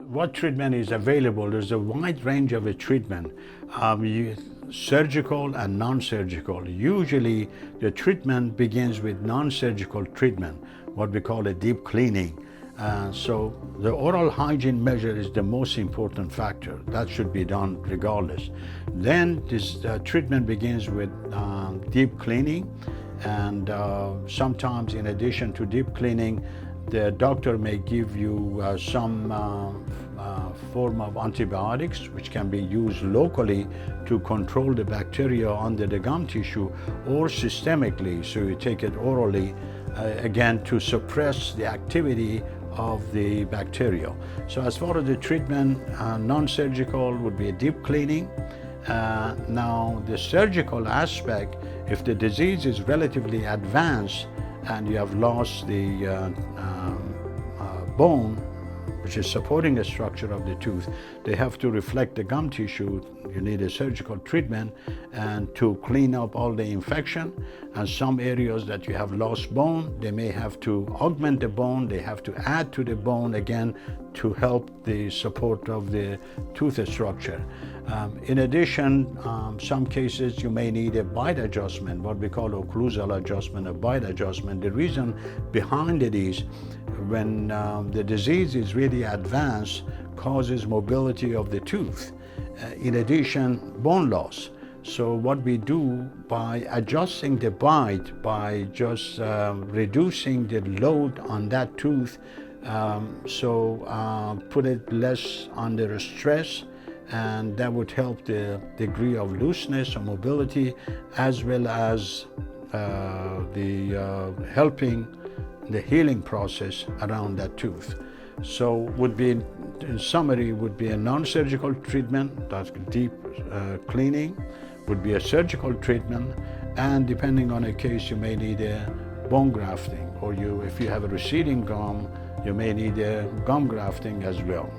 what treatment is available? There's a wide range of a treatment, surgical and non-surgical. Usually the treatment begins with non-surgical treatment, what we call a deep cleaning. So the oral hygiene measure is the most important factor. That should be done regardless. Then this treatment begins with deep cleaning, and sometimes in addition to deep cleaning, the doctor may give you some form of antibiotics, which can be used locally to control the bacteria under the gum tissue, or systemically, so you take it orally, again to suppress the activity of the bacteria. So as far as the treatment, non-surgical would be a deep cleaning. Now the surgical aspect, if the disease is relatively advanced and you have lost the bone, which is supporting the structure of the tooth, they have to reflect the gum tissue. You need a surgical treatment and to clean up all the infection. And some areas that you have lost bone, they may have to augment the bone, they have to add to the bone again to help the support of the tooth structure. In addition, some cases you may need a bite adjustment, what we call occlusal adjustment, a bite adjustment. The reason behind it is when the disease is really advanced, causes mobility of the tooth. In addition, bone loss. So what we do by adjusting the bite, by just reducing the load on that tooth, put it less under stress, and that would help the degree of looseness or mobility, as well as helping the healing process around that tooth. So would be, in summary, would be a non-surgical treatment, that's deep cleaning, would be a surgical treatment, and depending on a case, you may need a bone grafting, or if you have a receding gum, you may need a gum grafting as well.